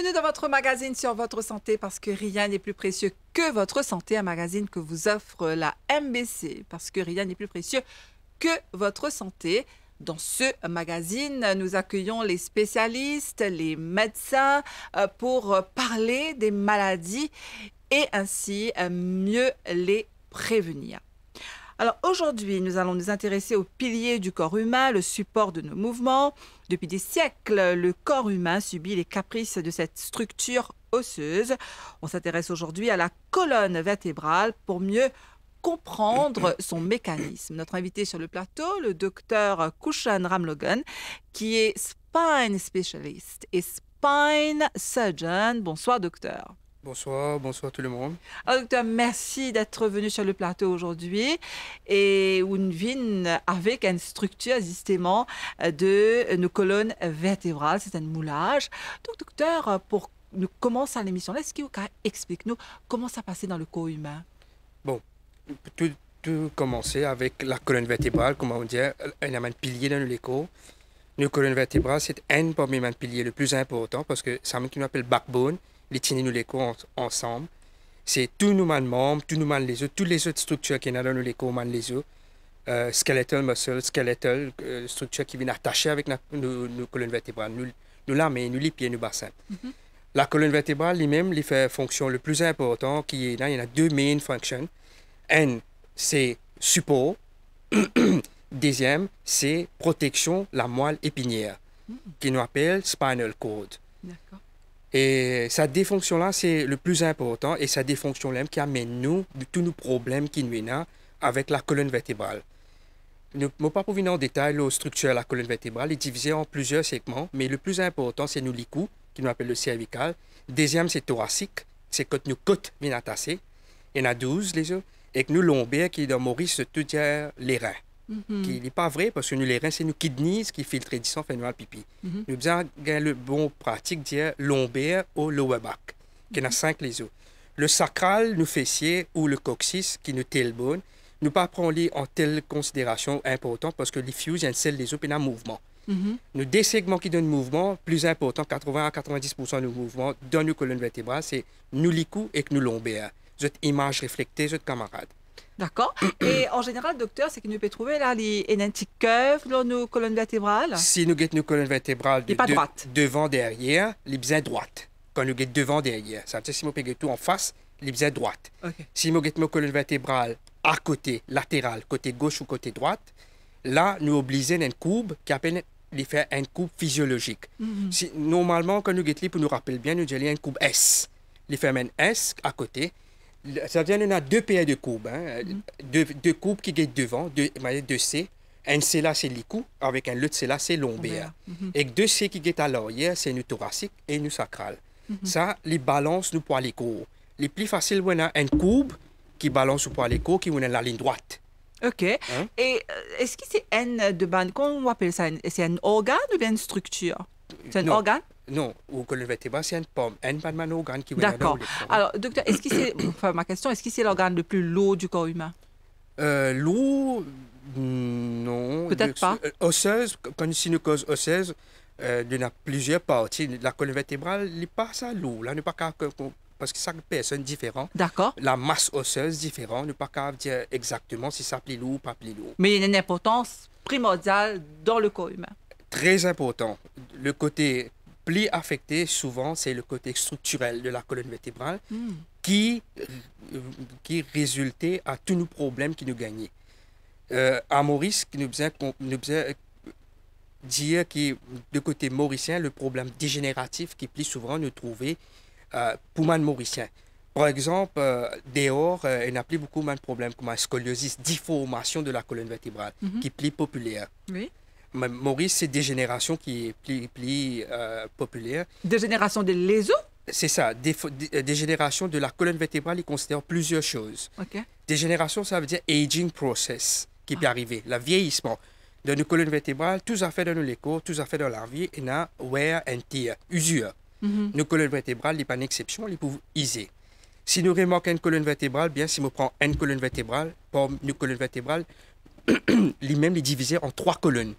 Bienvenue dans votre magazine sur votre santé parce que rien n'est plus précieux que votre santé, un magazine que vous offre la MBC parce que rien n'est plus précieux que votre santé. Dans ce magazine, nous accueillons les spécialistes, les médecins pour parler des maladies et ainsi mieux les prévenir. Alors aujourd'hui, nous allons nous intéresser aux piliers du corps humain, le support de nos mouvements. Depuis des siècles, le corps humain subit les caprices de cette structure osseuse. On s'intéresse aujourd'hui à la colonne vertébrale pour mieux comprendre son mécanisme. Notre invité sur le plateau, le docteur Kushan Ramlogan, qui est spine specialist et spine surgeon. Bonsoir, docteur. Bonsoir, bonsoir tout le monde. Alors, docteur, merci d'être venu sur le plateau aujourd'hui et on vient avec une structure justement de nos colonnes vertébrales, c'est un moulage. Donc, docteur, pour nous commencer l'émission, est-ce que vous expliquez-nous comment ça passait dans le corps humain? Bon, tout commencer avec la colonne vertébrale, comment on dit, un pilier dans le corps. Nos colonnes vertébrales, c'est un parmi les piliers le plus important parce que c'est un qui nous appelle backbone. Les tiens nous les corps ensemble. C'est tous nos membres, tous nos les os, toutes les autres structures qui sont dans les corps, les os, skeletal muscle, skeletal structures qui viennent attacher avec nos colonnes vertébrales, nous la main, nous les pieds, nos bassins. La colonne vertébrale, lui-même, il fait fonction le plus important qui est là. Il y en a deux main functions. Un, c'est support. Deuxième, c'est protection la moelle épinière, qui nous appelle spinal cord. D'accord. Et cette défonction-là, c'est le plus important et cette défonction-là qui amène nous tous nos problèmes qui nous ont avec la colonne vertébrale. Je ne vais pas venir en détail la structure de la colonne vertébrale, elle est divisée en plusieurs segments, mais le plus important, c'est nous licou, qui nous appelle le cervical. Deuxième, c'est thoracique, c'est quand nos côtes viennent attacher. Il y en a 12, les autres. Et que nous lombaires, qui dans Maurice, tout dire les reins. Qui n'est pas vrai parce que nous, les reins, c'est nos kidneys qui filtrent du sang, fait nous le pipi. Nous avons le bon pratique dire lombaire ou lower back, qui a 5 les os. Le sacral, nous fessiers ou le coccyx, qui nous tailbone, nous pas prendre en telle considération importante parce que les fuse, il y a une selle les os et un mouvement. Nous, des segments qui donnent mouvement, plus important, 80 à 90% de nos mouvements dans nos colonnes vertébrales, c'est nous licou et que nous lombaires. Cette image reflétée, cette camarade. D'accord. Et en général, docteur, c'est que nous pouvons trouver là les énantiques curves dans nos colonnes vertébrales. Si nous guettons nos colonnes vertébrales devant, derrière, les bien droite. Quand nous guettons devant, derrière. Ça veut dire si nous guettons tout en face, les bien droite. Okay. Si nous guettons nos colonnes vertébrales à côté, latéral, côté gauche ou côté droite, là, nous obligeons une courbe qui appelle les faire une courbe physiologique. Si, normalement, quand nous guettons, pour nous rappeler bien, nous disons une courbe S. Les faire un S à côté. Ça veut dire qu'on a deux paires de courbes, hein? Deux courbes qui guettent devant, deux C. Un C là, c'est l'icou, avec un autre C là, c'est lombaire. Et deux C qui guettent à l'arrière, c'est nous thoracique et nous sacral. Ça, les balances nous poids les cours. Les plus faciles, on a une courbe qui balance nous poids les cours, qui on a la ligne droite. OK. Hein? Et est-ce que c'est un de bande, comment on appelle ça? C'est un organe ou bien une structure? C'est un organe? Non, au colonne vertébrale, c'est une pomme, un organe qui va D'accord. Alors, docteur, est-ce que c'est, enfin, ma question, est-ce que c'est l'organe le plus lourd du corps humain? Lourd, non. Peut-être pas. Osseuse, quand c'est une cause osseuse, il y en a plusieurs parties. La colonne vertébrale n'est pas ça lourd, là, n'est pas parce que chaque personne est différente. D'accord. La masse osseuse est différente, ne pas capable dire exactement si ça plus lourd ou pas plus lourd. Mais il y a une importance primordiale dans le corps humain. Très important. Le côté plus affecté, souvent, c'est le côté structurel de la colonne vertébrale qui résultait à tous nos problèmes qui nous gagnaient. À Maurice, nous faisait dire que de côté mauricien, le problème dégénératif qui plus souvent nous trouvait pour man mauricien. Par exemple, dehors, il n'y a plus beaucoup de problèmes comme la scoliose, déformation de la colonne vertébrale, qui est plus populaire. Oui. Maurice, c'est dégénération qui est plus populaire. Dégénération des les os? C'est ça. Dégénération de la colonne vertébrale, il considère plusieurs choses. Okay. Dégénération, ça veut dire aging process qui peut arriver, le vieillissement. Dans nos colonnes vertébrales, tout à fait dans nos corps, tout à fait dans la vie, il y a wear and tear, usure. Nos colonnes vertébrales, il n'y a pas d'exception, ils peuvent user. Si nous remarquons une colonne vertébrale, bien, si nous prenons une colonne vertébrale, pour nos colonnes vertébrales, lui-même est divisé en 3 colonnes.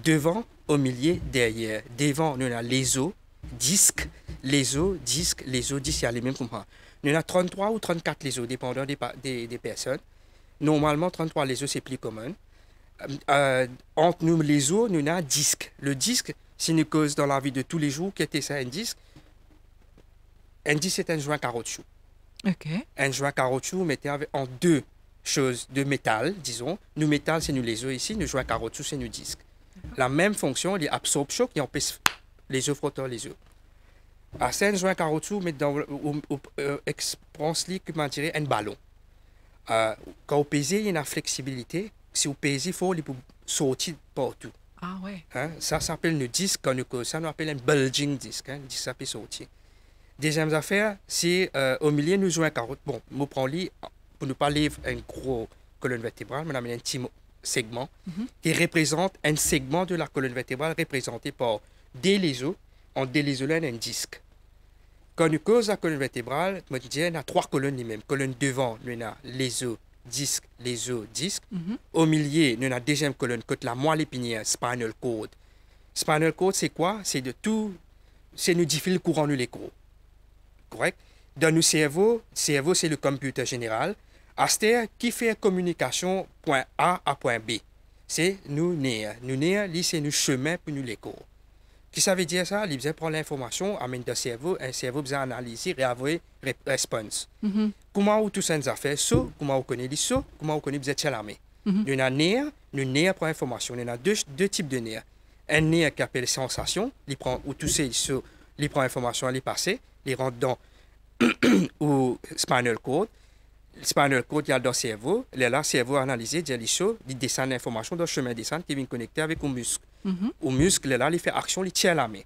Devant, au milieu, derrière. Devant, on a les os, disques, les os, disques, les os, disques, il y a les mêmes comprendre. Il y en a 33 ou 34 les os, dépendant des personnes. Normalement, 33 les os, c'est plus commun. Entre nous, les os, nous avons un disque. Le disque, c'est une cause dans la vie de tous les jours. Qu'est-ce que c'est un disque? Un disque, c'est un joint caoutchouc. OK. Un joint caoutchouc, mettez en deux choses de métal, disons. Nous, métal, c'est nous les os ici. Nous, joint caoutchouc, c'est nous disques. La même fonction, les absorptions qui empêchent les os frotteurs, les os. À c'est un joint caoutchouc, mais dans comment dire, un ballon. Quand vous pesez, il y a une flexibilité. Si vous pesez, il faut sortir partout. Ah ouais. Hein? Ça s'appelle le disque. Quand nous ça, nous appelle un bulging disque. Hein? Le disque, ça peut sortir. Deuxième affaire, c'est au milieu, nous jouons un carotte. Bon, nous prenons pour ne pas livrer un gros colonne vertébrale, mais on a un petit segment qui représente un segment de la colonne vertébrale représenté par des lésos. En des lésos, là, on a un disque. Quand nous causons la colonne vertébrale, moi, je dis, on a trois colonnes les mêmes. Colonne devant, nous avons les os, disque, les os, disque. Au milieu, nous avons la deuxième colonne, côté la moelle épinière, spinal cord. Spinal cord, c'est quoi? C'est de tout, c'est nous diffuser le courant de l'écrou. Correct? Dans nos cerveaux, c'est le computer général. C'est qui fait communication point A à point B. C'est nous nerfs. Nous nerfs, c'est nos chemins pour nous l'écho. Qui ça veut dire ça? Il besoin prendre l'information, amène dans le cerveau, un cerveau besoin analyser et avoir réponse. Comment vous tout ça nous a fait ça? Comment vous connaissez ça? Comment vous connaissez vous êtes l'armée? Nous avons nerfs, nous nerfs pour information. Nous avons deux types de nerfs. Un nerf qui appelle sensation, il prend ou tout ça, il prend information, il passe, il rentre dans ou spinal cord. Le spinal cord, il y a dans le cerveau. Le cerveau analysé, il descend l'information dans le chemin descente qui vient connecter avec le muscle. Au muscle, là, il fait action, il tient la main.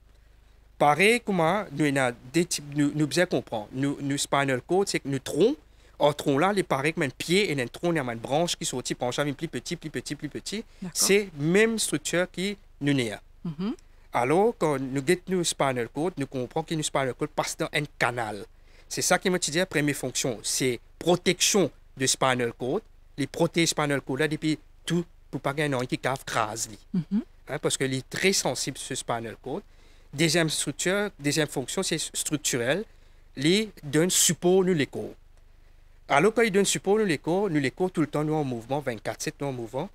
Pareil, comment nous avons des types, nous besoin comprendre. Nous spinal cord, c'est que nous tronc. En tronc là, il paraît comme un pied et un tronc, il y a une branche qui sortit, penche avec plus petit, plus petit, plus petit. C'est la même structure qui nous n'est. Alors, quand nous guettons nous spinal cord, nous comprenons que nous spinal cord passe dans un canal. C'est ça qui m'a dit la première fonction, c'est protection de spinal cord. Les protéger spinal cord là depuis tout pour pas gagner un qui cave crase parce qu'il est très sensible ce spinal cord. Deuxième structure, deuxième fonction, c'est structurel. Il donne support nous l'écho. Alors quand il donne support nous l'écho tout le temps nous en mouvement, 24/7 nous en mouvement.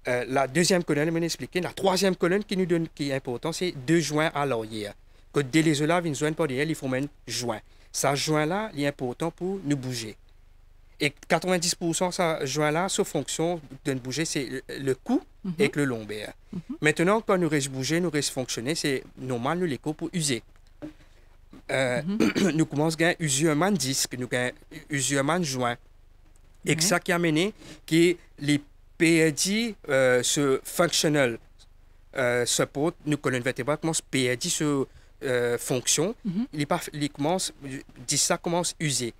La deuxième colonne, je vais expliquer. La troisième colonne qui nous donne qui est important, c'est deux joints à l'arrière. Quand des les là viennent joindre par derrière, il faut mettre joint. Ça joint-là, il est important pour nous bouger. Et 90% de ça joint-là, sa fonction de nous bouger, c'est le cou et le lombaire. Maintenant, quand nous restons bouger, nous restons fonctionner, c'est normal, nous l'écho pour user. Nous commençons à user un disque, nous user un joint. Et ça qui a mené que les PRD, ce functional support, nous colonne vertébrale commence PRD sur fonction, il commence, ça commence à user.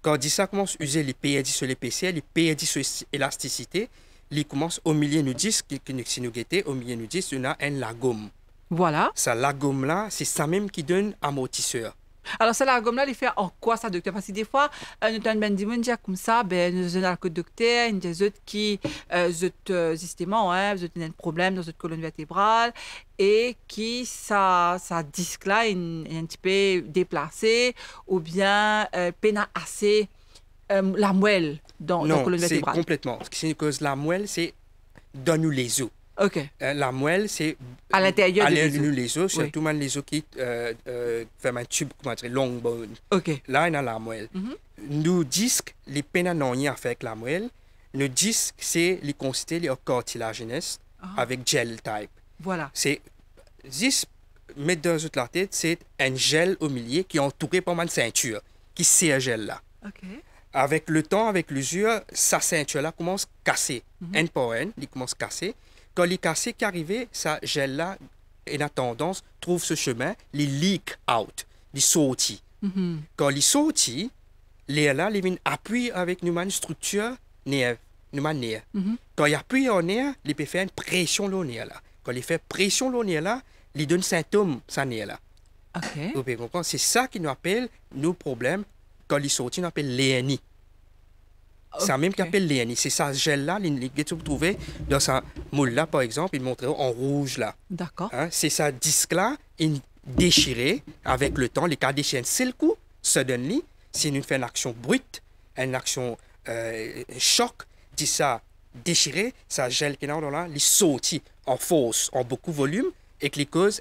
Quand ça commence à user les PRD sur les PC, les PRD sur élasticité, il commence au milieu nous disent, si nous guettons, au milieu nous disent, on a un lagome. Voilà. Ça lagome-là, c'est ça même qui donne amortisseur. Alors, ça, la gomme-là, il fait en quoi ça, docteur? Parce que des fois, nous avons ben des gens comme ça, ben, nous avons le docteur, nous des autres qui, justement, vous avez un problème dans votre colonne vertébrale et qui, ça disque-là, est un petit peu déplacé ou bien peine assez la moelle dans la colonne vertébrale. Non, c'est complètement. Ce qui cause la moelle, c'est dans nous les os. OK. La moelle, c'est à l'intérieur de les os, surtout oui. Les os qui font un tube, comment dire, long bone. OK. Là, on a la moelle. Nos disques, les peines n'ont rien à faire avec la moelle. Nos disques, c'est les constitués, les cartilagineux avec gel type. Voilà. C'est juste mettre dans la tête, c'est un gel au milieu qui est entouré par une ceinture qui serre gel là. OK. Avec le temps, avec l'usure, sa ceinture-là commence à casser. Un par un, il commence à casser. Quand il est cassé, qui arrive, ça gel-là, et la tendance, trouve ce chemin, il leak out, il sortit. Quand il sortit, l'air-là, il vient appuyer avec une structure nerve, nerf. Quand il appuie en nerf, il peut faire une pression au nerf-là. Quand il fait pression au nerf-là, il donne symptômes, ça nerf-là. OK. Vous pouvez comprendre? C'est ça qui nous appelle nos problèmes. Quand il sortit, on appelle l'ENI. C'est ça même qui appelle l'ENI. C'est ça gel-là, que vous trouvez dans sa moule-là, par exemple, il montre en rouge là. D'accord. Hein? C'est ça disque-là, il déchirer avec le temps. Les cas déchirent un seul coup, suddenly. Si nous faisons une action brute, une action choc, dit ça, déchirer, ça gèle qui est dans là, les sautit en force, en beaucoup volume, et que les causes,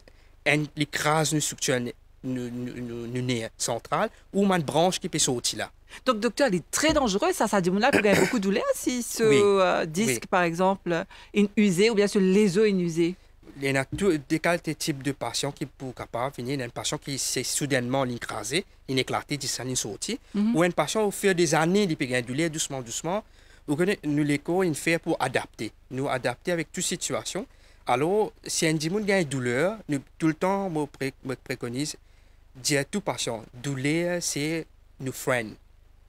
l'écrase nous structure nous nez central, ou une branche qui peut sauter là. Donc, docteur, il est très dangereux. Ça dit là, il y a beaucoup de douleur si ce disque, par exemple, est usé ou bien ce léseau est usé. Il y a des cas de type de patient qui pour capable venir, il y a un patient qui s'est soudainement écrasé, il éclaté, il s'est sorti, ou un patient au fur des années, il peut gagner du lait doucement, doucement. Nous l'écho, il fait pour adapter, nous adapter avec toute situation. Alors, si un dimanche a une douleur, nous, tout le temps, je préconise, dire à tout patient, douleur, c'est nos friends,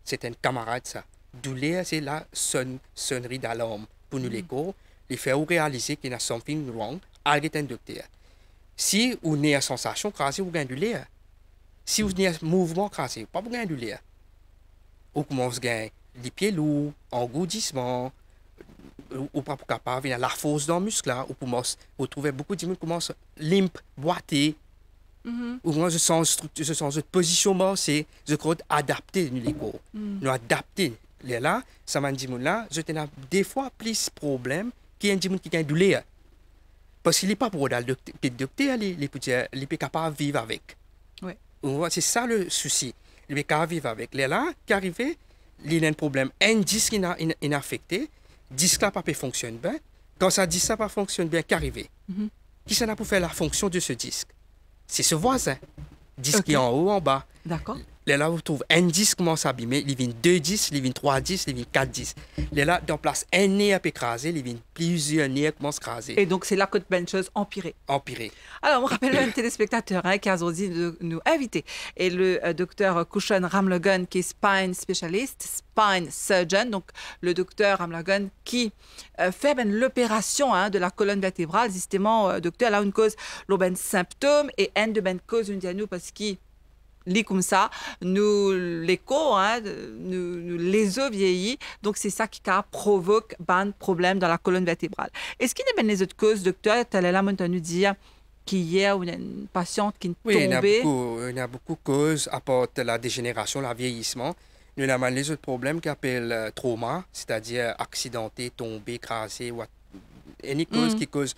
c'est un camarade ça. Douleur, c'est la sonnerie d'alarme pour nous l'écho, il fait réaliser qu'il y a something wrong. Arrêtez un docteur. Si vous avez une sensation crasée, vous gagnez du lait. Si vous avez un mouvement crasé, pas vous gagnez du lait. Vous commencez à gagner les pieds lourds, engourdissement, ou pas capable, il y a la force dans le muscle là, vous trouvez beaucoup de gens qui commencent limp, boiter, ou moi je sens de positionnement, c'est je crois adapter les corps. Nous adapter les là, ça m'a dit là, je tenais des fois plus problème qu'il y a un gens qui gagne du lait. Parce qu'il n'est pas pour le docteur, il est capable de vivre avec. Ouais. C'est ça le souci. Il est capable de vivre avec. Là, qui arrive, il y a un problème. Un disque est affecté, disque là pas fonctionne bien. Quand ça disque ça pas fonctionne bien, qui arrive? Qui s'en a pour faire la fonction de ce disque? C'est ce voisin. Disque qui est en haut, en bas. D'accord. Là, vous trouvez un disque commence à abîmer, il vient 2 disques, il vient 3 disques, il vient 4 disques. Là, dans place, un nez à écraser, il vient plusieurs nez qui commencent à écraser. Et donc, c'est là que plein de choses empirées. Alors, on rappelle un téléspectateur qui a osé nous inviter. Et le docteur Kushan Ramlogan, qui est spine spécialiste, spine surgeon, donc le docteur Ramlogan qui fait l'opération de la colonne vertébrale. Justement, docteur, là, une cause, l'aubaine symptômes et une de cause, une nous parce qu'il lit comme ça, nous l'écho, nous les os vieillis. Donc, c'est ça qui provoque un problème dans la colonne vertébrale. Est-ce qu'il y a les autres causes, docteur? Tu allais là, nous dire qu'hier, il y a une patiente qui est tombée. Oui, il y a beaucoup de causes, à part la dégénération, le vieillissement. Nous avons les autres problèmes qu'on appelle trauma, c'est-à-dire accidenté, tombé, écrasé. Une cause qui cause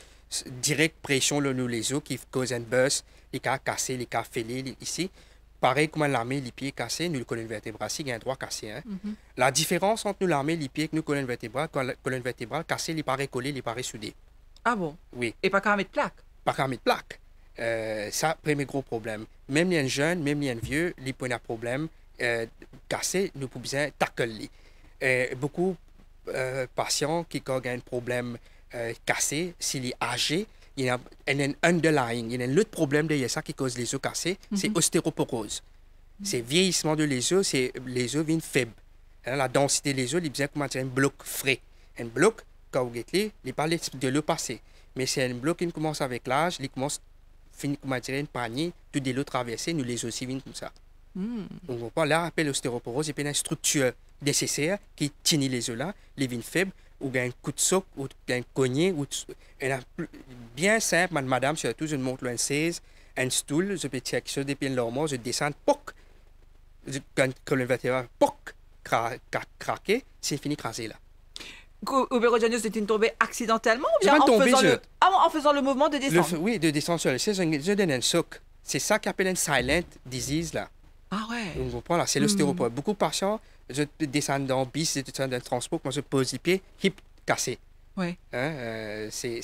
direct pression sur les os, qui cause un buzz, les cas cassés, les cas fêlés ici. Pareil comme l'armée, les pieds cassés, nous, le colonne vertébrale, il y a un droit cassé. La différence entre nous, l'armée, les pieds et nous, colonne vertébrale, quand la colonne vertébrale cassée, il paraît collé, il paraît soudé. Ah bon? Oui. Et pas qu'à mettre plaque? Pas qu'à mettre plaque. Ça, premier gros problème. Même les jeunes, même les vieux, ils ont un problème cassé, nous pouvons bien tackler. Beaucoup de patients qui ont un problème cassé, s'il est âgé, il y a un underlying, il y a un autre problème derrière ça qui cause les os cassés, c'est ostéoporose. C'est vieillissement de les os, c'est les os viennent faibles. La densité des os, il vient comme un bloc frais. Un bloc, quand vous regardez, il parle de l'eau passé. Mais c'est un bloc qui commence avec l'âge, il commence finir comme une panier, tout des lots traversés, nous les os aussi viennent comme ça. Donc on parle là, appelle l'ostéoporose, c'est une structure nécessaire qui tient les os là, les vignes faibles, ou un coup de soc, ou un cogné, ou bien simple, madame, surtout, je montre un 16, un stool, je peux tirer quelque chose depuis le je descends, poc, quand le vertébrale, poc, craqué, c'est fini crasé là. Au bureau de c'était une tombée accidentellement ou bien en faisant le mouvement de descente? Oui, de descendre sur le 16, je donne un soc. C'est ça qu'on appelle un silent disease là. Ah ouais. Donc, on prend là, c'est l'ostéoporose. Beaucoup de patients, je descends dans le bis, je descends dans le transport, moi je pose les pieds, hip cassé. Oui. C'est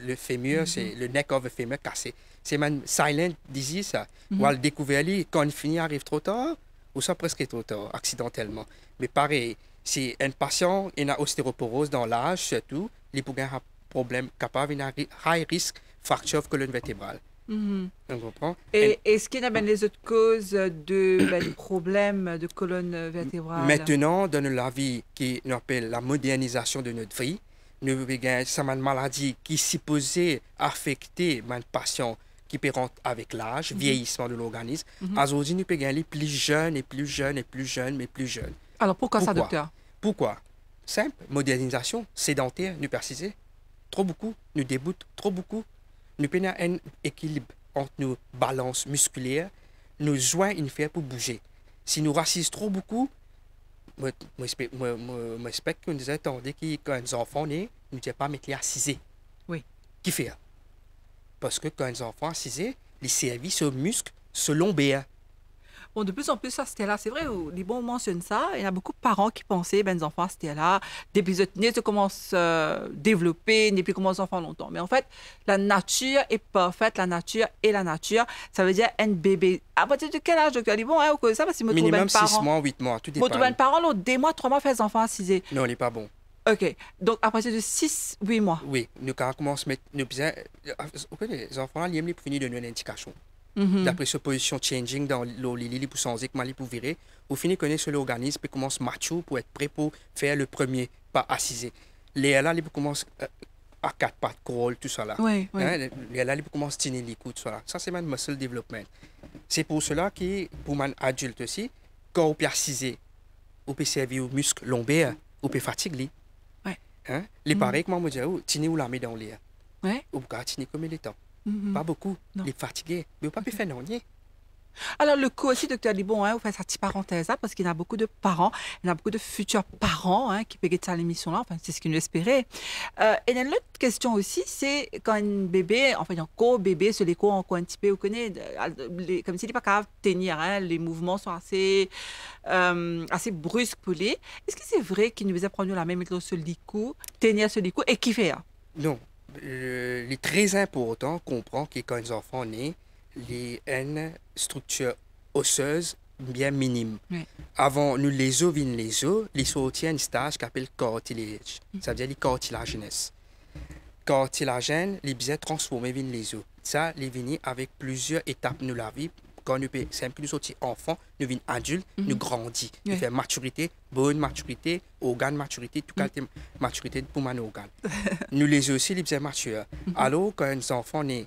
le fémur, c'est le neck of the fémur cassé. C'est un silent disease ça. On va le découvrir quand il finit, arrive trop tard, ou ça presque trop tard, accidentellement. Mais pareil, si un patient a une ostéoporose dans l'âge, surtout, il peut avoir un problème capable, il a high risk fracture de colonne vertébrale. On comprend? Et est-ce qu'il y a les autres causes de problèmes de colonne vertébrale? Maintenant, dans la vie qui nous appelle la modernisation de notre vie, nous avons une maladie qui est supposée affecter un patient qui peut rentrer avec l'âge, vieillissement de l'organisme. Aujourd'hui, nous pouvons aller plus jeunes et plus jeunes et plus jeunes, mais plus jeunes. Alors pourquoi ça, docteur? Pourquoi? Simple, modernisation, sédentaire, nous persistons trop beaucoup, nous déboutent trop beaucoup. Nous prenons un équilibre entre nos balances musculaires, nos joints ils font pour bouger. Si nous rassisons trop beaucoup, moi, respecte qu'on disait, attendez, quand les enfants nés, nous ne disons pas mettre les assisés. Oui. Qui fait? Parce que quand les enfants assisés, les services aux muscles se lombaient. Bon, de plus en plus, ça, c'était là. C'est vrai, les bons mentionnent ça. Il y a beaucoup de parents qui pensaient, ben, les enfants, c'était là. Depuis les nés se commencent à développer, n'est plus comme les enfants longtemps. Mais en fait, la nature est parfaite. La nature est la nature. Ça veut dire un bébé. À partir de quel âge, docteur? Il est bon, hein, ou ça, parce qu'il me trouve Minimum ben 6 mois, 8 mois, tout dépend. Moi, ben, parents, l'autre, des mois, 3 mois, fait les enfants assisés. Non, il n'est pas bon. OK. Donc, à partir de 6, 8 mois. Oui, nous, quand on commence à mettre. Les enfants, ils aiment pour finir de nous une indication. D'après cette position changing dans l'île pour changer, comment ils pour virer, au final, connaître l'organisme et commence macho pour être prêt pour faire le premier pas assisé. Les là, ils commencent à 4 pattes, crawl, tout ça là. Oui, oui. Hein, les là, ils commencent à tenir les coups, tout ça là. Ça, c'est mon muscle development. C'est pour cela que, pour un adulte aussi, quand on peut assiser, on peut servir aux muscles lombaires, on peut fatiguer. Ouais. Hein? Les pareils, comment me dire, tenez où la met dans l'air. Ouais. Ou pas tenir comme il est temps. Pas beaucoup. Non. Il est fatigué. Mais on ne peut pas faire non. Alors, le coup aussi, docteur Libon, hein, vous faites sa petite parenthèse là, parce qu'il y a beaucoup de parents, il y a beaucoup de futurs parents hein, qui peuvent être à l'émission là, enfin, c'est ce qu'ils nous espéraient. Et une autre question aussi, c'est quand un bébé, enfin, un co-bébé, sur l'écho, on un petit peu, vous connaissez, comme s'il n'est pas capable de tenir, hein, les mouvements sont assez brusques pour lui. Est-ce que c'est vrai qu'il nous faisait prendre la même méthode sur le licou, tenir sur le licou, et qui fait hein? Non. Il est très important de comprendre que quand les enfants naissent, les une structure osseuse bien minime. Oui. Avant, nous les os viennent les os, les sorties un stage qu'on appelle cartilage. Ça veut dire les cartilagineux. Cartilagène, les biais transformés viennent les os. Ça, les vignes avec plusieurs étapes de la vie. Quand nous c'est un peu nous sortis enfants, nous venons adultes, nous grandissons. Nous faisons maturité, bonne maturité, organe maturité, tout cas maturité pour mon organe. Nous les os aussi, les biais matures. Alors, quand un enfant naît,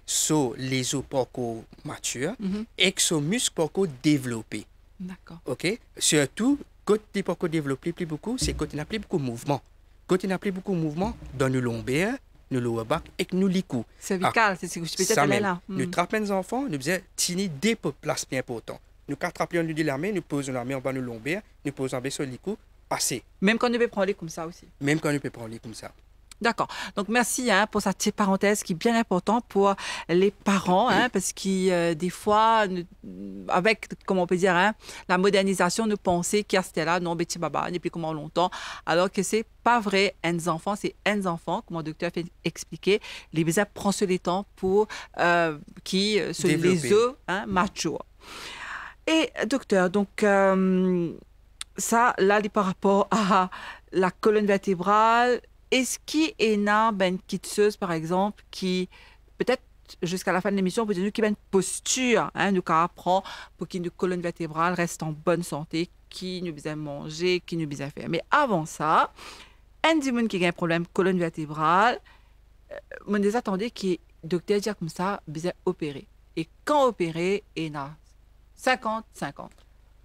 les os pas encore matures et que son muscle pas encore développé. D'accord. OK? Surtout, quand il n'est pas encore développé plus beaucoup, c'est quand il n'a plus beaucoup de mouvement. Quand il n'a plus beaucoup de mouvement, dans le lombaire, nous lower back et que nous licou. Cervical, c'est ce que je peux peut-être là. Nous trappons les enfants, nous faisons tini des places bien importantes. Nous attrapons nous de la main, nous posons la main en bas de lombaire, nous posons en bas sur le licou, assez. Même quand on peut prendre les comme ça aussi. Même quand on peut prendre les comme ça. D'accord. Donc, merci hein, pour cette petite parenthèse qui est bien importante pour les parents, hein, parce que des fois, avec, comment on peut dire, hein, la modernisation, nous pensons qu'il y a c'était là, non, petit baba, depuis comment longtemps, alors que c'est pas vrai. Un enfant, c'est un enfant, comme le docteur a fait expliquer. Les bébés prennent sur les temps pour qui se les os hein, matures. Et docteur, donc ça, là, par rapport à la colonne vertébrale. Est-ce qu'il y en a une quitteuse, par exemple, qui, peut-être jusqu'à la fin de l'émission, peut dire qu'il y a une posture, hein, nous apprend pour que notre colonne vertébrale reste en bonne santé, qui nous besoin manger, qui nous besoin faire. Mais avant ça, un des gens qui a un problème colonne vertébrale, on les attendait que le docteur dit comme ça, besoin opérer. Et quand opérer, il y en a 50-50.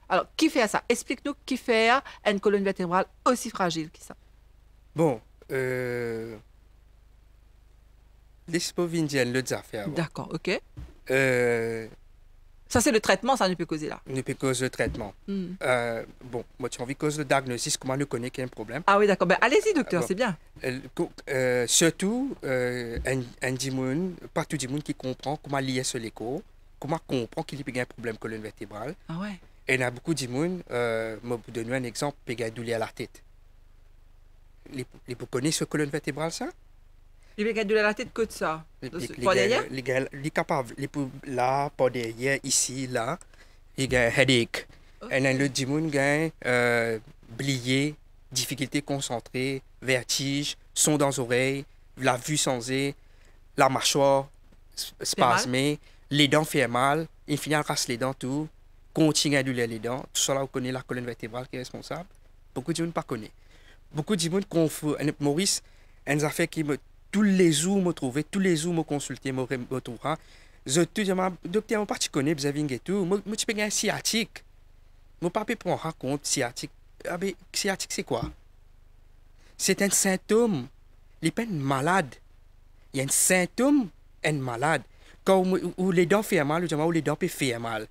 Alors, qui fait ça? Explique-nous qui fait une colonne vertébrale aussi fragile que ça. Bon. Laisse-moi venir l'autre affaire. D'accord, ok. Ça, c'est le traitement, ça ne peut causer là. Ne peut causer le traitement. Bon, moi, tu as envie de causer le diagnostic, comment nous connaît qu'il y a un problème. Ah oui, d'accord. Ben, allez-y, docteur, c'est bien. Surtout, un dimon, pas tout le monde qui comprend comment lier sur l'écho, comment comprend qu'il y a un problème colonne vertébrale. Ah ouais. Et il y a beaucoup de monde, moi, pour donner un exemple, il y a douleur à la tête. Vous connaissez ce colonne vertébrale, ça? Il y a de la tête que ça. Pas derrière? Les capables, là, pas derrière, ici, là, il y a un headache. Et le dimon, il y a blié, difficulté concentrée, vertige, son dans les oreilles, la vue changée, la mâchoire spasmée, les dents font mal, il finit à raser les dents, tout, continue à douleur les dents. Tout ça, là, vous connaissez la colonne vertébrale qui est responsable. Beaucoup de gens ne pas connaissent. Beaucoup de gens confondent. Maurice, une affaire qui me tous les jours me trouver, tous les jours me consulter, me trouvera. Je te dis, docteur, moi pas tu connais, vous avez et tout, moi tu peux gagner sciatique. Moi pas prendre en compte sciatique. Ah ben sciatique c'est quoi? C'est un symptôme. Il n'est pas malade. Il y a un symptôme, un malade. quand où les dents font mal, ou les dents peuvent faire mal,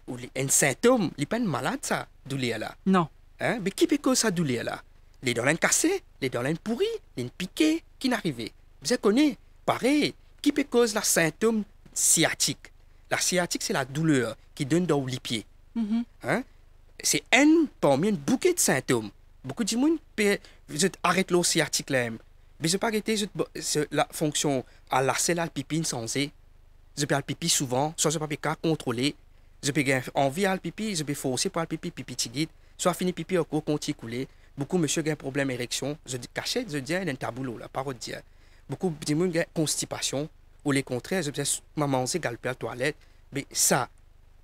ou un symptôme, il n'est pas malade, ça, douleur là. Non. Hein? Mais qui peut causer ça douleur là? Les dents cassées, les dents pourries, les piquées, qui n'arrivent. Vous connaissez, pareil, qui peut causer la symptôme sciatique? La sciatique, c'est la douleur qui donne dans les pieds. Hein? C'est un parmi un bouquet de symptômes. Beaucoup de gens arrêtent l'eau sciatique là. Mais je ne peux pas arrêter la fonction à lasser la pipi sans e. Je peux le pipi souvent, soit je ne peux pas contrôler. Je peux avoir envie à le pipi, je peux forcer pour le pipi, pipi tigide. Soit fini pipi au cours, continue couler. Beaucoup de monsieur ont un problème d'érection. Je dis cachette, je dis un taboulo, la parole de dire. Beaucoup de gens ont constipation. Ou les contraires, je peux manger, galper à la toilette. Mais ça,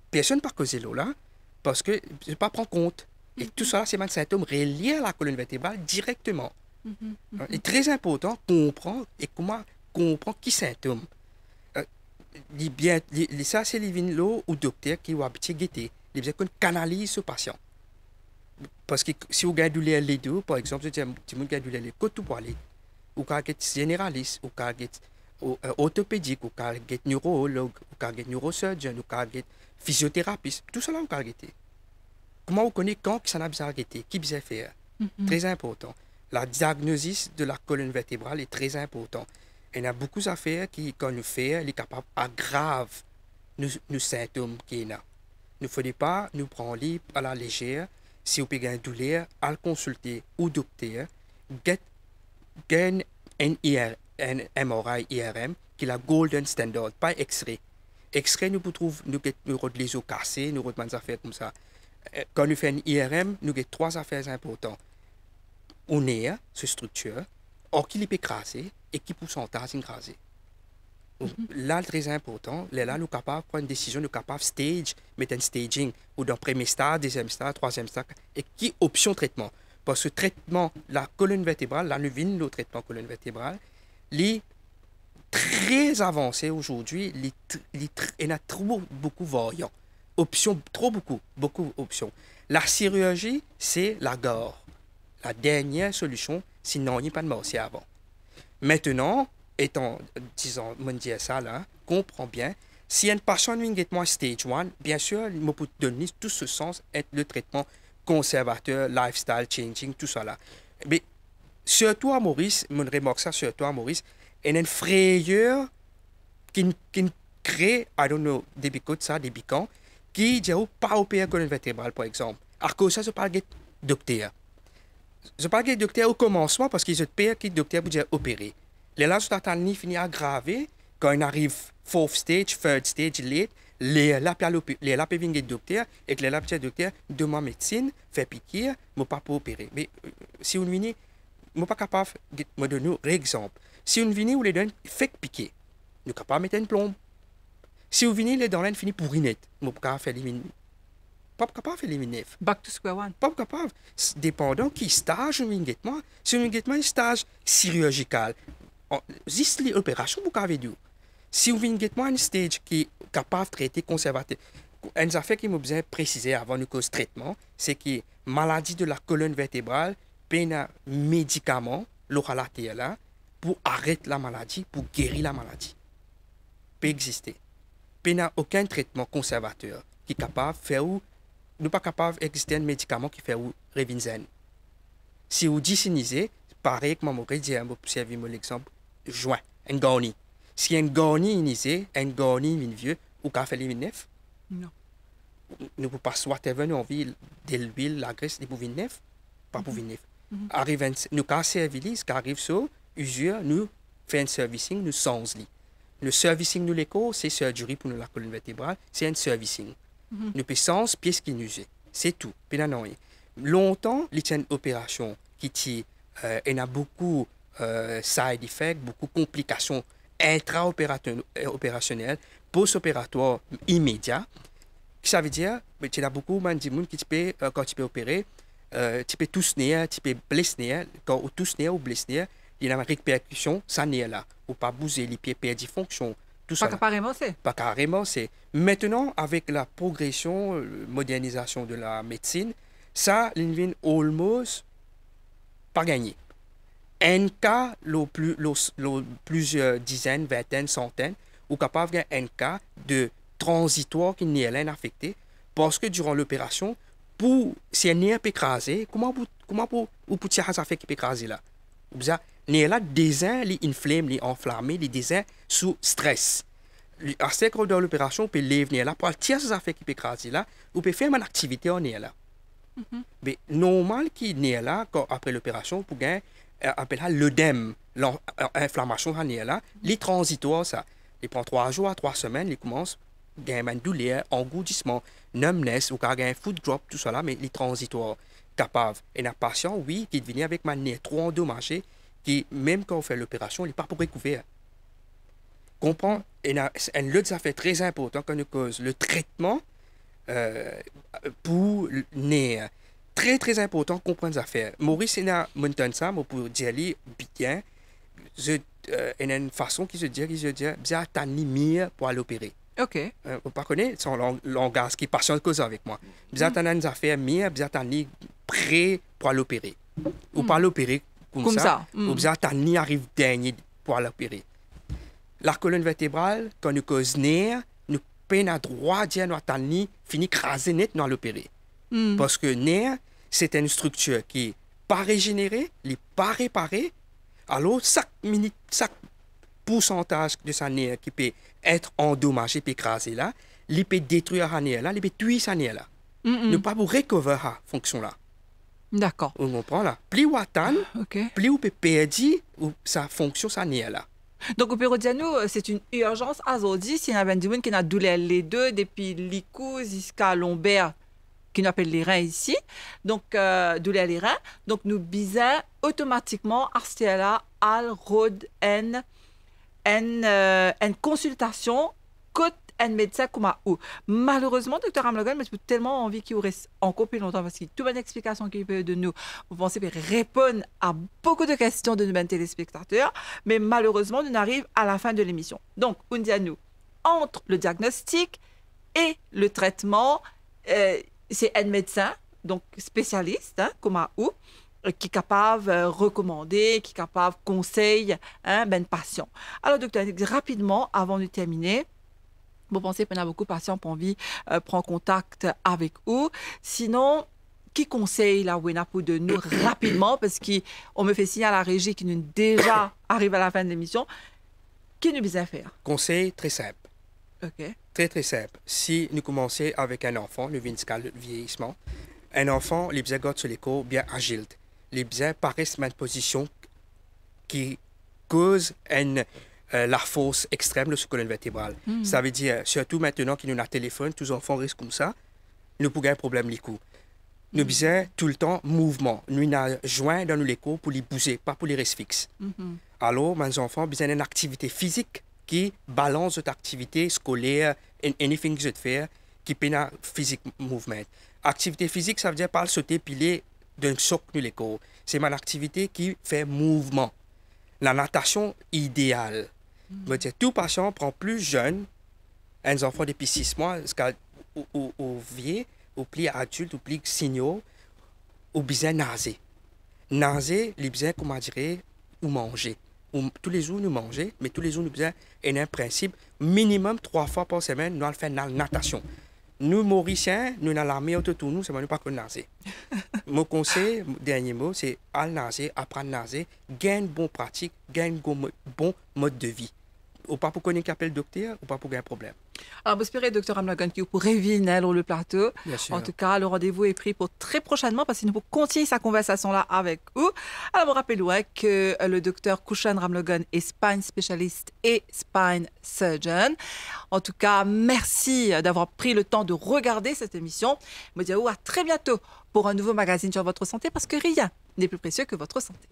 personne ne peut causer l'eau là, parce que je ne peux pas prendre compte. Et tout ça, c'est un symptôme relié à la colonne vertébrale directement. C'est très important de comprendre et comment comprendre qui symptôme. Ça, c'est l'eau ou docteur qui va habituer guetter. Il besoin qu'on canalise ce patient. Parce que si vous gardez les deux, par exemple, si vous gardez les côtes pour aller, ou quand vous êtes généraliste, ou quand vous êtes orthopédique, ou quand vous êtes neurologue, ou quand vous êtes neurosurgeon, ou quand vous êtes physiothérapeute, tout cela vous pouvez guetter. Comment vous connaissez quand ça n'a besoin de guetter, qui besoin faire? Très important. La diagnosis de la colonne vertébrale est très important. Il y a beaucoup d'affaires qui, quand nous faisons, sont capables d'aggraver nos symptômes qu'il y a. Il ne faut pas nous prendre à la légère. Si vous avez une douleur, à le consulter au docteur, gain un MRI IRM qui est la golden standard, pas X-ray. X-ray, nous trouvons les os cassés, nous avons des affaires comme ça. Quand nous faisons un IRM, nous avons trois affaires importantes. On est, ce structure, or qui est écrasé et qui pourcentage écrasé. Là, très important, là, nous sommes capables de prendre une décision, nous sommes capables de stage, mettre un staging, ou dans le premier stade, deuxième stade, troisième stade, et qui option traitement. Parce que traitement, la colonne vertébrale, là, nous venons le traitement colonne vertébrale, il est très avancé aujourd'hui, il y a trop beaucoup de variants. Options, trop beaucoup d'options. La chirurgie, c'est la garde. La dernière solution, sinon il n'y a pas de mortier avant. Maintenant, disons, mon dire ça là, comprends bien, si une personne vient moi stage 1, bien sûr, il peut donner tout ce sens, être le traitement conservateur, lifestyle changing, tout ça là. Mais surtout à Maurice, mon remarque ça surtout à Maurice, il y a une frayeur qui crée, I don't know, des bicots, ça, des bicans, qui dit pas opérer colonne vertébrale, par exemple. À cause de ça, je parle de docteur. Je parle de docteur au commencement parce qu'ils ont peur que le docteur peut dire opérer. Les là, sur la finit aggravé quand il arrive fourth stage, third stage, late. Les là, peuvent venir docteur et que les là, le docteur demande médecine, fait piquer, mais pas pour opérer. Mais si on vient, je ne suis pas capable de me donner un exemple. Si on vient ou les donne, fait piquer, nous ne sommes pas capable de mettre une plombe. Si on vient, les dents finissent pour rinette, je ne suis pas capable de faire éliminer. Pas capable de faire éliminer. Back to square one. Pas capable. Dépendant qui stage on vient moi. Si on vient un stage chirurgical, juste l'opération vous avez dit. Si on vient un stage qui est capable de traiter conservateur, une affaire qui m'a besoin de préciser avant de cause traitement, c'est que maladie de la colonne vertébrale, un médicament, l'oralité là, pour arrêter la maladie, pour guérir la maladie. Peut exister. Il n'y a aucun traitement conservateur qui est capable de faire ou nous pas capable d'exister un médicament qui fait ou revinzen. Si vous dissinisez, pareil que je dit, vous observez l'exemple, joint, un garni. Si un garni initié, un garni vieux, ou qu'a fait les neuf? Non. Nous ne pouvons pas soit envie de l'huile, la graisse, des bouvines neuf, pas bouvines neuf. Arrive nous cas service qui arrive sur usure, nous fait un servicing, nous sans lit. Le servicing nous l'écho, c'est surgery pour nous la colonne vertébrale, c'est un servicing. Nous pouvons sans pièces qui nous c'est tout. Longtemps, il y a une opération qui il y a beaucoup side effects, beaucoup de complications intra-opérationnelles, post-opératoires immédiats. Ça veut dire qu'il y a beaucoup de gens qui quand tu peux opérer, tu peux tousser, tu peux blesser, quand tu tousses ou blesser, il y a une répercussion, ça n'est là. Ou pas bouger les pieds, perdre fonction. Tout ça. Pas carrément, c'est. Pas carrément, c'est. Maintenant, avec la progression, modernisation de la médecine, ça, l'invine almost pas gagné. Un cas, plusieurs dizaines, vingtaines, centaines, ou capable d'avoir un cas de transitoire qui n'est pas affecté parce que durant l'opération, si un nerf peut écraser, comment vous pouvez ça fait qui peut écraser là? Nerf là, des uns, les inflammés, les enflammés, les des uns sous stress. À ce moment de l'opération, on peut lever nerf là, pour tirer ça fait qui peut écraser là, ou peut faire une activité en nerf là. Mais normal qui nerf là, après l'opération, pour gagner appelle l'œdème, l'inflammation en nerf là, les transitoires ça. Il prend 3 jours à 3 semaines, il commence gagner une douleur, engourdissement, numbness, ou gagner un foot drop, tout ça là, mais les transitoires capables. Et un patient, oui, qui vient avec ma nez trop endommagée, qui, même quand on fait l'opération, il n'est pas pour recouvrir. Comprends? Et une autre affaire très importante quand on cause le traitement pour le nez. Très, très important comprendre les affaires. Morisien a monté ça, mais pour dire bien, il y a une façon qui se dit, bien, t'as ni mieux pour aller opérer. OK. Vous ne connaissez son langage qui est patient cause avec moi. Bien, t'as une affaire mieux, bien, t'as ni prêt pour aller opérer. Ou pas l'opérer comme ça. Ou bien, t'as ni arrive dernier pour aller opérer. La colonne vertébrale, quand nous cause nerf, nous peine à droit dire nous t'as ni fini craser net nous l'opérer. Parce que nerf, c'est une structure qui n'est pas régénérée, elle n'est pas réparée. Alors, chaque pourcentage de sa nerf qui peut être endommagé, peut écraser là, il peut détruire sa nerf là, il peut tuer sa nerf là. Ne pas pour recover la fonction là. D'accord. On comprend là. Plus on attend, plus on peut perdre sa fonction, sa nerf là. Donc, au Pérou, c'est une urgence aujourd'hui. Si on a des gens qui ont douleur les deux, depuis l'icou jusqu'à lombaire, qui nous appelle les reins ici. Donc, douleur les reins. Donc, nous bisons automatiquement à là, al rod en consultation côté un médecin comme à où. Malheureusement, docteur Amlogan, mais j'ai tellement envie qu'il reste encore plus longtemps parce qu'il y a toute une explication qu'il peut de nous. Vous pensez répondre à beaucoup de questions de nos téléspectateurs, mais malheureusement, nous arrivons à la fin de l'émission. Donc, on dit à nous, entre le diagnostic et le traitement, c'est un médecin, donc spécialiste, comme à où, qui est capable de recommander, qui est capable de conseiller patient. Alors, docteur, rapidement, avant de terminer, vous pensez qu'on a beaucoup de patients qui ont envie de prendre contact avec vous. Sinon, qui conseille la WENAPO de nous rapidement, parce qu'on me fait signer à la régie qui nous déjà arrive à la fin de l'émission, qui nous besoin faire? Conseil très simple. OK. Très, très simple. Si nous commençons avec un enfant, le vieillissement, un enfant, il besoin de sur l'écho bien agile. Il besoin paraît dans une position qui cause la force extrême de la colonne vertébrale. Ça veut dire, surtout maintenant qu'il nous a un téléphone, tous les enfants restent comme ça, nous pouvons avoir un problème l'écho. Nous avons besoin tout le temps mouvement. Nous avons joint dans l'écho pour les bouger, pas pour les rester fixes. Alors, mes enfants ont besoin d'une activité physique qui balance cette activité scolaire, anything que je fais, qui peut un physique mouvement. Activité physique, ça veut dire pas sauter piler d'un soc dans l'écho. C'est une activité qui fait mouvement. La natation idéale. Dire, tout patient prend plus jeune, un enfant depuis 6 mois, ou vieux, ou plus adulte, ou plus senior, ou besoin nager. Nager, il besoin, comment dire, ou manger. Tous les jours, nous mangeons, mais tous les jours, nous besoin, un principe, minimum 3 fois par semaine, nous allons faire la natation. Nous, Mauriciens, nous avons l'armée autour de nous, c'est pas que nager. Mon conseil, dernier mot, c'est aller nager, apprendre à nager, gagner une bonne pratique, gagner un bon mode de vie. Ou pas pour qu'on ait appel docteur, ou pas pour gagner un problème. Alors, j'espère, docteur Amlogan, que vous pourrez revenir sur le plateau. Bien sûr. En tout cas, le rendez-vous est pris pour très prochainement parce que nous pouvons continuer sa conversation-là avec vous. Alors, vous rappelez que le docteur Kushan Ramlogan est spine spécialiste et spine surgeon. En tout cas, merci d'avoir pris le temps de regarder cette émission. Je vous dis à très bientôt pour un nouveau magazine sur votre santé parce que rien n'est plus précieux que votre santé.